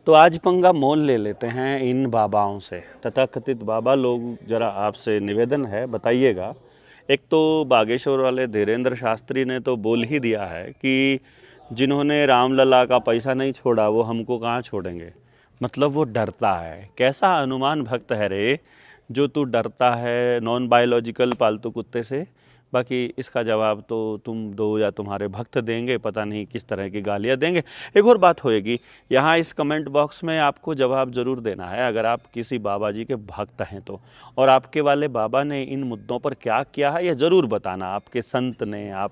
तो आज पंगा मोल ले लेते हैं इन बाबाओं से, तथाकथित बाबा लोग। जरा आपसे निवेदन है, बताइएगा। एक तो बागेश्वर वाले धीरेन्द्र शास्त्री ने तो बोल ही दिया है कि जिन्होंने रामलला का पैसा नहीं छोड़ा वो हमको कहाँ छोड़ेंगे। मतलब वो डरता है। कैसा हनुमान भक्त है रे जो तू डरता है नॉन बायोलॉजिकल पालतू कुत्ते से। बाकी इसका जवाब तो तुम दो या तुम्हारे भक्त देंगे, पता नहीं किस तरह की गालियाँ देंगे। एक और बात होएगी, यहाँ इस कमेंट बॉक्स में आपको जवाब ज़रूर देना है अगर आप किसी बाबा जी के भक्त हैं तो। और आपके वाले बाबा ने इन मुद्दों पर क्या किया है ये ज़रूर बताना। आपके संत ने, आप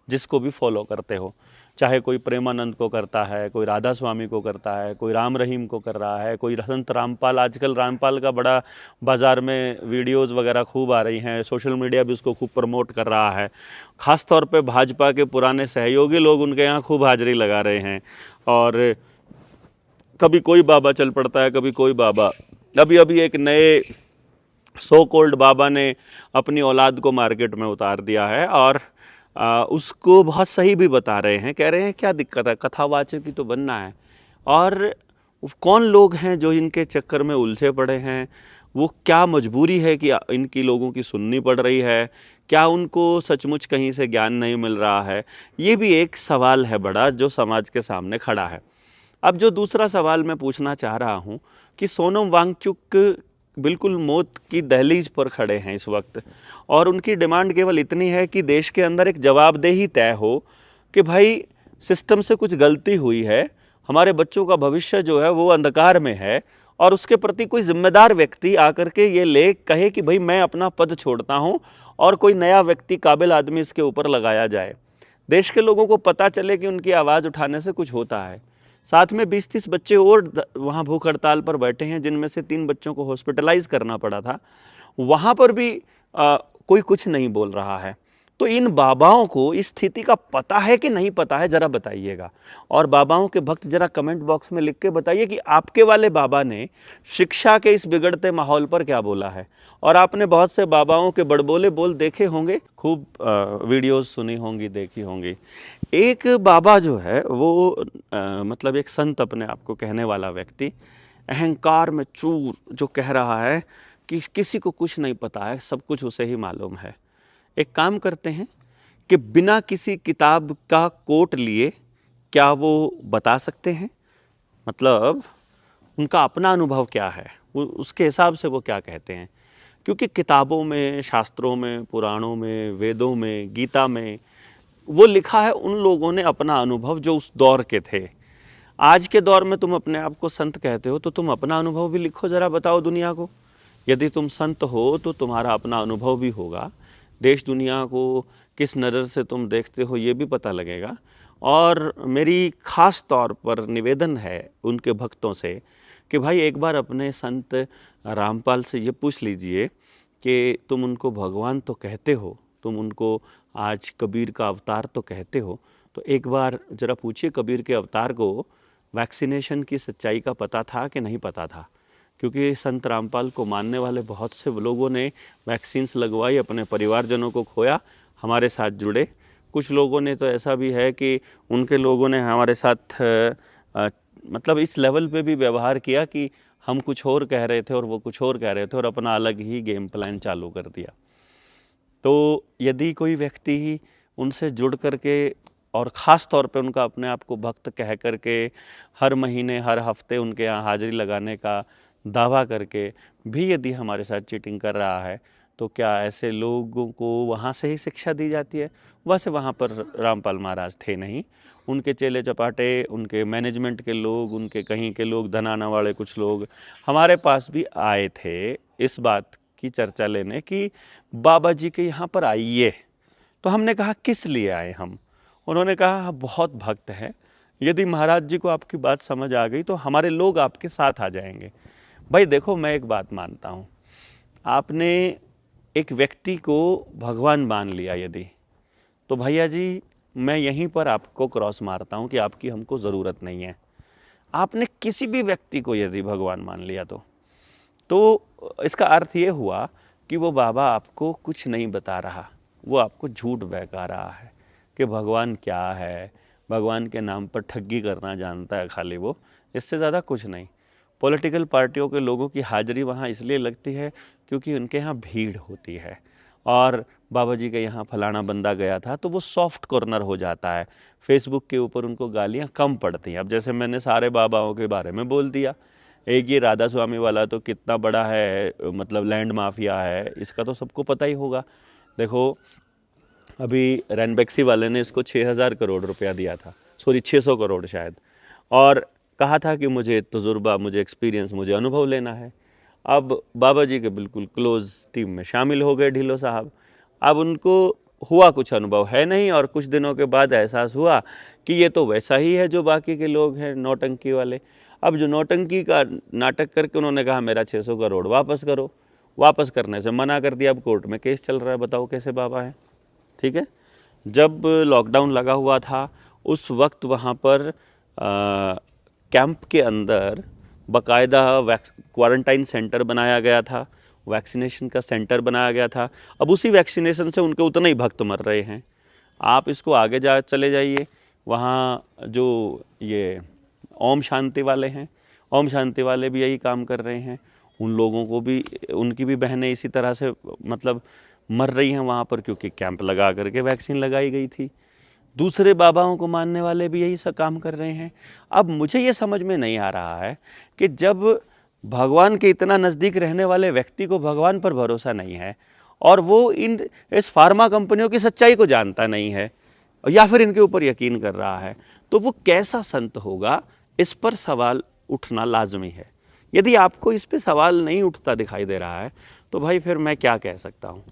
जिसको भी फॉलो करते हो, चाहे कोई प्रेमानंद को करता है, कोई राधा स्वामी को करता है, कोई राम रहीम को कर रहा है, कोई संत रामपाल। आजकल रामपाल का बड़ा बाज़ार में वीडियोस वगैरह खूब आ रही हैं, सोशल मीडिया भी उसको खूब प्रमोट कर रहा है। ख़ास तौर पे भाजपा के पुराने सहयोगी लोग उनके यहाँ खूब हाजिरी लगा रहे हैं। और कभी कोई बाबा चल पड़ता है, कभी कोई बाबा। अभी अभी एक नए सो कॉल्ड बाबा ने अपनी औलाद को मार्केट में उतार दिया है और उसको बहुत सही भी बता रहे हैं। कह रहे हैं क्या दिक्कत है, कथावाचक ही तो बनना है। और कौन लोग हैं जो इनके चक्कर में उलझे पड़े हैं, वो क्या मजबूरी है कि इनकी लोगों की सुननी पड़ रही है, क्या उनको सचमुच कहीं से ज्ञान नहीं मिल रहा है। ये भी एक सवाल है बड़ा जो समाज के सामने खड़ा है। अब जो दूसरा सवाल मैं पूछना चाह रहा हूँ कि सोनम वांगचुक बिल्कुल मौत की दहलीज पर खड़े हैं इस वक्त, और उनकी डिमांड केवल इतनी है कि देश के अंदर एक जवाबदेही तय हो कि भाई सिस्टम से कुछ गलती हुई है, हमारे बच्चों का भविष्य जो है वो अंधकार में है, और उसके प्रति कोई जिम्मेदार व्यक्ति आकर के ये ले कहे कि भाई मैं अपना पद छोड़ता हूँ और कोई नया व्यक्ति, काबिल आदमी इसके ऊपर लगाया जाए। देश के लोगों को पता चले कि उनकी आवाज़ उठाने से कुछ होता है। साथ में 20-30 बच्चे और वहाँ भूख हड़ताल पर बैठे हैं, जिनमें से 3 बच्चों को हॉस्पिटलाइज करना पड़ा था। वहाँ पर भी कोई कुछ नहीं बोल रहा है। तो इन बाबाओं को इस स्थिति का पता है कि नहीं पता है, ज़रा बताइएगा। और बाबाओं के भक्त ज़रा कमेंट बॉक्स में लिख के बताइए कि आपके वाले बाबा ने शिक्षा के इस बिगड़ते माहौल पर क्या बोला है। और आपने बहुत से बाबाओं के बड़बोले बोल देखे होंगे, खूब वीडियोस सुनी होंगी, देखी होंगी। एक बाबा जो है वो मतलब एक संत अपने आप को कहने वाला व्यक्ति, अहंकार में चूर, जो कह रहा है कि किसी को कुछ नहीं पता है, सब कुछ उसे ही मालूम है। एक काम करते हैं कि बिना किसी किताब का कोट लिए क्या वो बता सकते हैं, मतलब उनका अपना अनुभव क्या है, उसके हिसाब से वो क्या कहते हैं। क्योंकि किताबों में, शास्त्रों में, पुराणों में, वेदों में, गीता में वो लिखा है उन लोगों ने अपना अनुभव जो उस दौर के थे। आज के दौर में तुम अपने आप को संत कहते हो तो तुम अपना अनुभव भी लिखो, ज़रा बताओ दुनिया को। यदि तुम संत हो तो तुम्हारा अपना अनुभव भी होगा, देश दुनिया को किस नज़र से तुम देखते हो ये भी पता लगेगा। और मेरी ख़ास तौर पर निवेदन है उनके भक्तों से कि भाई एक बार अपने संत रामपाल से ये पूछ लीजिए कि तुम उनको भगवान तो कहते हो, तुम उनको आज कबीर का अवतार तो कहते हो, तो एक बार ज़रा पूछिए कबीर के अवतार को वैक्सीनेशन की सच्चाई का पता था कि नहीं पता था। क्योंकि संत रामपाल को मानने वाले बहुत से लोगों ने वैक्सीन्स लगवाई, अपने परिवारजनों को खोया, हमारे साथ जुड़े। कुछ लोगों ने तो ऐसा भी है कि उनके लोगों ने हमारे साथ मतलब इस लेवल पे भी व्यवहार किया कि हम कुछ और कह रहे थे और वो कुछ और कह रहे थे और अपना अलग ही गेम प्लान चालू कर दिया। तो यदि कोई व्यक्ति उनसे जुड़ करके और ख़ास तौर पे उनका अपने आप को भक्त कह करके हर महीने, हर हफ्ते उनके यहाँ हाज़िरी लगाने का दावा करके भी यदि हमारे साथ चीटिंग कर रहा है, तो क्या ऐसे लोगों को वहाँ से ही शिक्षा दी जाती है? वैसे वहाँ पर रामपाल महाराज थे नहीं, उनके चेले चपाटे, उनके मैनेजमेंट के लोग, उनके कहीं के लोग, धनाना वाले कुछ लोग हमारे पास भी आए थे इस बात की चर्चा लेने कि बाबा जी के यहाँ पर आइए। तो हमने कहा किस लिए आए हम? उन्होंने कहा बहुत भक्त हैं, यदि महाराज जी को आपकी बात समझ आ गई तो हमारे लोग आपके साथ आ जाएंगे। भाई देखो, मैं एक बात मानता हूँ, आपने एक व्यक्ति को भगवान मान लिया यदि, तो भैया जी मैं यहीं पर आपको क्रॉस मारता हूँ कि आपकी हमको ज़रूरत नहीं है। आपने किसी भी व्यक्ति को यदि भगवान मान लिया तो इसका अर्थ ये हुआ कि वो बाबा आपको कुछ नहीं बता रहा, वो आपको झूठ बहका रहा है कि भगवान क्या है, भगवान के नाम पर ठगी करना जानता है खाली वो। इससे ज़्यादा कुछ नहीं। पॉलिटिकल पार्टियों के लोगों की हाज़िरी वहाँ इसलिए लगती है क्योंकि उनके यहाँ भीड़ होती है, और बाबा जी के यहाँ फलाना बंदा गया था तो वो सॉफ्ट कॉर्नर हो जाता है, फेसबुक के ऊपर उनको गालियाँ कम पड़ती हैं। अब जैसे मैंने सारे बाबाओं के बारे में बोल दिया, एक ये राधा स्वामी वाला तो कितना बड़ा है, मतलब लैंड माफिया है, इसका तो सबको पता ही होगा। देखो अभी रैनबैक्सी वाले ने इसको 6000 करोड़ रुपया दिया था, सॉरी 600 करोड़ शायद, और कहा था कि मुझे तजुर्बा, मुझे एक्सपीरियंस, मुझे अनुभव लेना है। अब बाबा जी के बिल्कुल क्लोज टीम में शामिल हो गए ढिल्लो साहब। अब उनको हुआ कुछ अनुभव है नहीं, और कुछ दिनों के बाद एहसास हुआ कि ये तो वैसा ही है जो बाकी के लोग हैं नौटंकी वाले। अब जो नौटंकी का नाटक करके उन्होंने कहा मेरा 600 करोड़ वापस करो, वापस करने से मना कर दिया। अब कोर्ट में केस चल रहा है, बताओ कैसे बाबा है। ठीक है, जब लॉकडाउन लगा हुआ था उस वक्त वहाँ पर कैंप के अंदर बाकायदा क्वारंटाइन सेंटर बनाया गया था, वैक्सीनेशन का सेंटर बनाया गया था। अब उसी वैक्सीनेशन से उनके उतने ही भक्त मर रहे हैं। आप इसको आगे चले जाइए, वहाँ जो ये ओम शांति वाले हैं, ओम शांति वाले भी यही काम कर रहे हैं। उन लोगों को भी, उनकी भी बहनें इसी तरह से मतलब मर रही हैं वहाँ पर, क्योंकि कैंप लगा करके वैक्सीन लगाई गई थी। दूसरे बाबाओं को मानने वाले भी यही सब काम कर रहे हैं। अब मुझे ये समझ में नहीं आ रहा है कि जब भगवान के इतना नज़दीक रहने वाले व्यक्ति को भगवान पर भरोसा नहीं है, और वो इस फार्मा कंपनियों की सच्चाई को जानता नहीं है या फिर इनके ऊपर यकीन कर रहा है, तो वो कैसा संत होगा, इस पर सवाल उठना लाजमी है। यदि आपको इस पर सवाल नहीं उठता दिखाई दे रहा है तो भाई फिर मैं क्या कह सकता हूँ।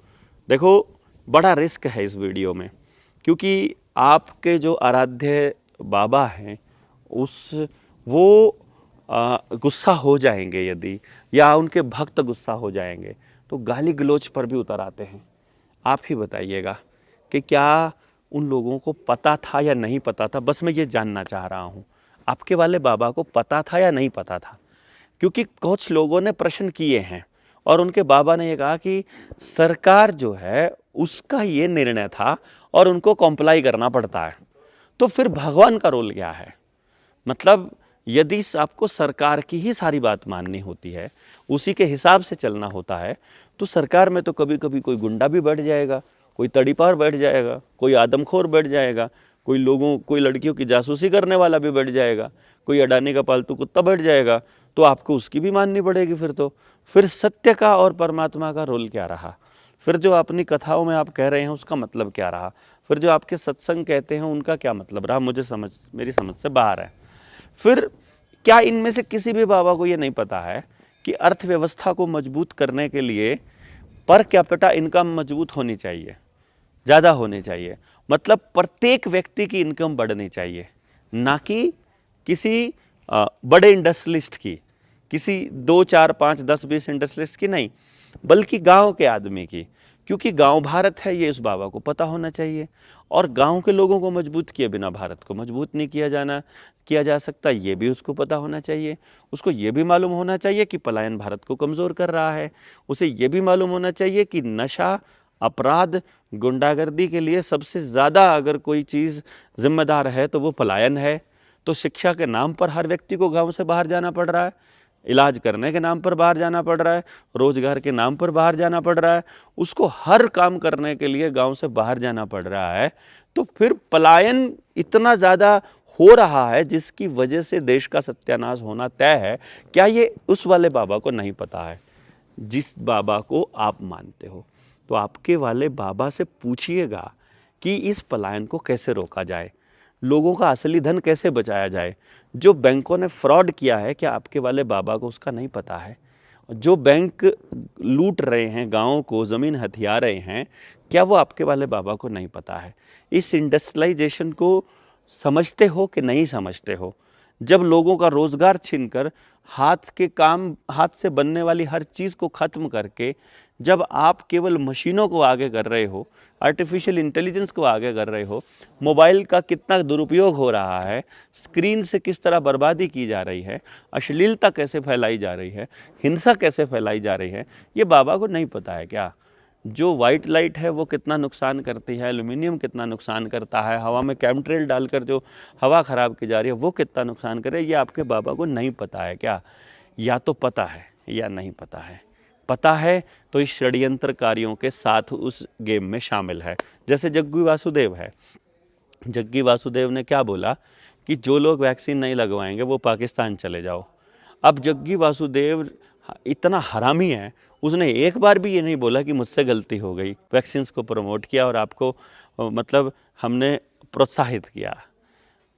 देखो बड़ा रिस्क है इस वीडियो में, क्योंकि आपके जो आराध्य बाबा हैं वो गुस्सा हो जाएंगे यदि, या उनके भक्त गुस्सा हो जाएंगे तो गाली गलौज पर भी उतर आते हैं। आप ही बताइएगा कि क्या उन लोगों को पता था या नहीं पता था। बस मैं ये जानना चाह रहा हूँ, आपके वाले बाबा को पता था या नहीं पता था। क्योंकि कुछ लोगों ने प्रश्न किए हैं और उनके बाबा ने ये कहा कि सरकार जो है उसका ये निर्णय था और उनको कॉम्प्लाई करना पड़ता है। तो फिर भगवान का रोल क्या है? मतलब यदि आपको सरकार की ही सारी बात माननी होती है, उसी के हिसाब से चलना होता है, तो सरकार में तो कभी कभी कोई गुंडा भी बैठ जाएगा, कोई तड़ीपार बैठ जाएगा, कोई आदमखोर बैठ जाएगा, कोई लड़कियों की जासूसी करने वाला भी बैठ जाएगा, कोई अडानी का पालतू कुत्ता बैठ जाएगा, तो आपको उसकी भी माननी पड़ेगी। फिर सत्य का और परमात्मा का रोल क्या रहा? फिर जो अपनी कथाओं में आप कह रहे हैं उसका मतलब क्या रहा? फिर जो आपके सत्संग कहते हैं उनका क्या मतलब रहा? मेरी समझ से बाहर है। फिर क्या इनमें से किसी भी बाबा को ये नहीं पता है कि अर्थव्यवस्था को मजबूत करने के लिए पर कैपिटा इनकम मजबूत होनी चाहिए, ज़्यादा होनी चाहिए, मतलब प्रत्येक व्यक्ति की इनकम बढ़नी चाहिए, ना कि किसी बड़े इंडस्ट्रियलिस्ट की, किसी 2, 4, 5, 10, 20 इंडस्ट्रियलिस्ट की नहीं, बल्कि गांव के आदमी की। क्योंकि गांव भारत है, ये इस बाबा को पता होना चाहिए। और गांव के लोगों को मजबूत किए बिना भारत को मजबूत नहीं किया जा सकता, ये भी उसको पता होना चाहिए। उसको ये भी मालूम होना चाहिए कि पलायन भारत को कमज़ोर कर रहा है। उसे ये भी मालूम होना चाहिए कि नशा, अपराध, गुंडागर्दी के लिए सबसे ज़्यादा अगर कोई चीज़ जिम्मेदार है तो वो पलायन है। तो शिक्षा के नाम पर हर व्यक्ति को गांव से बाहर जाना पड़ रहा है, इलाज करने के नाम पर बाहर जाना पड़ रहा है, रोजगार के नाम पर बाहर जाना पड़ रहा है, उसको हर काम करने के लिए गांव से बाहर जाना पड़ रहा है। तो फिर पलायन इतना ज़्यादा हो रहा है जिसकी वजह से देश का सत्यानाश होना तय है। क्या ये उस वाले बाबा को नहीं पता है जिस बाबा को आप मानते हो? तो आपके वाले बाबा से पूछिएगा कि इस पलायन को कैसे रोका जाए, लोगों का असली धन कैसे बचाया जाए। जो बैंकों ने फ्रॉड किया है, क्या आपके वाले बाबा को उसका नहीं पता है? जो बैंक लूट रहे हैं, गाँव को ज़मीन हथिया रहे हैं, क्या वो आपके वाले बाबा को नहीं पता है? इस इंडस्ट्रियलाइजेशन को समझते हो कि नहीं समझते हो? जब लोगों का रोज़गार छीनकर हाथ से बनने वाली हर चीज़ को ख़त्म करके जब आप केवल मशीनों को आगे कर रहे हो, आर्टिफिशियल इंटेलिजेंस को आगे कर रहे हो, मोबाइल का कितना दुरुपयोग हो रहा है, स्क्रीन से किस तरह बर्बादी की जा रही है, अश्लीलता कैसे फैलाई जा रही है, हिंसा कैसे फैलाई जा रही है, ये बाबा को नहीं पता है क्या? जो वाइट लाइट है वो कितना नुकसान करती है, एल्यूमिनियम कितना नुकसान करता है, हवा में केमिकल डालकर जो हवा ख़राब की जा रही है वो कितना नुकसान करे, ये आपके बाबा को नहीं पता है क्या? या तो पता है या नहीं पता है। पता है तो इस षड्यंत्रकारियों के साथ उस गेम में शामिल है। जैसे जग्गी वासुदेव है, जग्गी वासुदेव ने क्या बोला कि जो लोग वैक्सीन नहीं लगवाएंगे वो पाकिस्तान चले जाओ। अब जग्गी वासुदेव इतना हरामी है, उसने एक बार भी ये नहीं बोला कि मुझसे गलती हो गई, वैक्सीन्स को प्रमोट किया और आपको मतलब हमने प्रोत्साहित किया।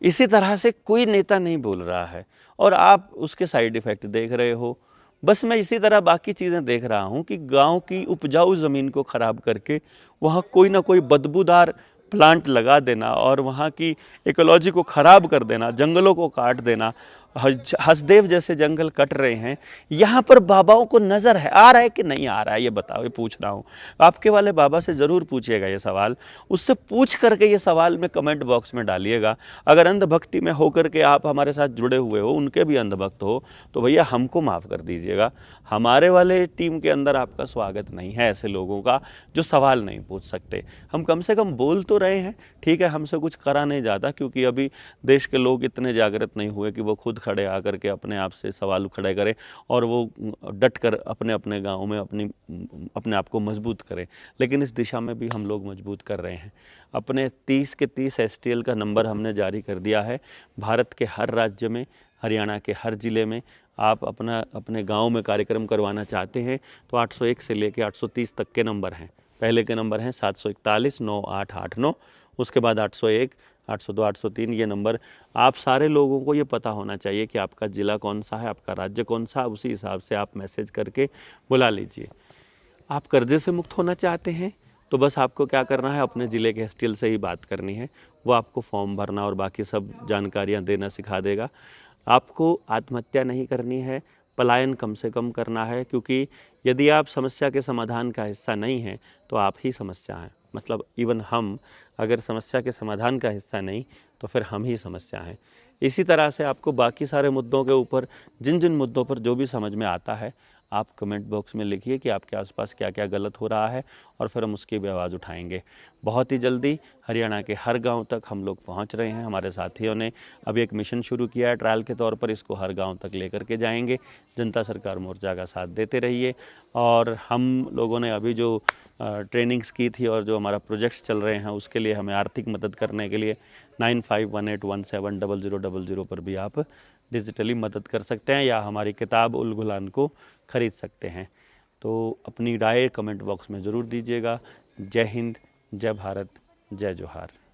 इसी तरह से कोई नेता नहीं बोल रहा है और आप उसके साइड इफ़ेक्ट देख रहे हो। बस मैं इसी तरह बाकी चीज़ें देख रहा हूँ कि गांव की उपजाऊ ज़मीन को ख़राब करके वहाँ कोई ना कोई बदबूदार प्लांट लगा देना और वहाँ की इकोलॉजी को ख़राब कर देना, जंगलों को काट देना, हसदेव जैसे जंगल कट रहे हैं। यहाँ पर बाबाओं को नज़र है, आ रहा है कि नहीं आ रहा है, ये बताओ, ये पूछ रहा हूँ। आपके वाले बाबा से ज़रूर पूछिएगा ये सवाल, उससे पूछ करके ये सवाल में कमेंट बॉक्स में डालिएगा। अगर अंधभक्ति में होकर के आप हमारे साथ जुड़े हुए हो, उनके भी अंधभक्त हो, तो भैया हमको माफ़ कर दीजिएगा। हमारे वाले टीम के अंदर आपका स्वागत नहीं है ऐसे लोगों का जो सवाल नहीं पूछ सकते। हम कम से कम बोल तो रहे हैं, ठीक है, हमसे कुछ करा नहीं जाता क्योंकि अभी देश के लोग इतने जागृत नहीं हुए कि वो खुद खड़े आकर के अपने आप से सवाल खड़े करें और वो डट कर अपने अपने गाँव में अपने आप को मजबूत करें। लेकिन इस दिशा में भी हम लोग मजबूत कर रहे हैं। अपने 30 के 30 STL का नंबर हमने जारी कर दिया है। भारत के हर राज्य में, हरियाणा के हर ज़िले में आप अपने गांव में कार्यक्रम करवाना चाहते हैं तो 801 से लेकर 830 तक के नंबर हैं। पहले के नंबर हैं 741 9889, उसके बाद 801, 802, 803, ये नंबर। आप सारे लोगों को ये पता होना चाहिए कि आपका ज़िला कौन सा है, आपका राज्य कौन सा है, उसी हिसाब से आप मैसेज करके बुला लीजिए। आप कर्जे से मुक्त होना चाहते हैं तो बस आपको क्या करना है, अपने ज़िले के STL से ही बात करनी है, वो आपको फॉर्म भरना और बाकी सब जानकारियाँ देना सिखा देगा। आपको आत्महत्या नहीं करनी है, पलायन कम से कम करना है, क्योंकि यदि आप समस्या के समाधान का हिस्सा नहीं हैं तो आप ही समस्या हैं। मतलब इवन हम अगर समस्या के समाधान का हिस्सा नहीं तो फिर हम ही समस्या हैं। इसी तरह से आपको बाकी सारे मुद्दों के ऊपर, जिन जिन मुद्दों पर जो भी समझ में आता है, आप कमेंट बॉक्स में लिखिए कि आपके आसपास क्या क्या गलत हो रहा है और फिर हम उसकी भी आवाज़ उठाएंगे। बहुत ही जल्दी हरियाणा के हर गांव तक हम लोग पहुंच रहे हैं। हमारे साथियों ने अभी एक मिशन शुरू किया है ट्रायल के तौर पर, इसको हर गांव तक लेकर के जाएंगे। जनता सरकार मोर्चा का साथ देते रहिए। और हम लोगों ने अभी जो ट्रेनिंग्स की थी और जो हमारा प्रोजेक्ट्स चल रहे हैं उसके लिए हमें आर्थिक मदद करने के लिए 9518170000 पर भी आप डिजिटली मदद कर सकते हैं या हमारी किताब उल गुलान को ख़रीद सकते हैं। तो अपनी राय कमेंट बॉक्स में ज़रूर दीजिएगा। जय हिंद, जय भारत, जय जोहार।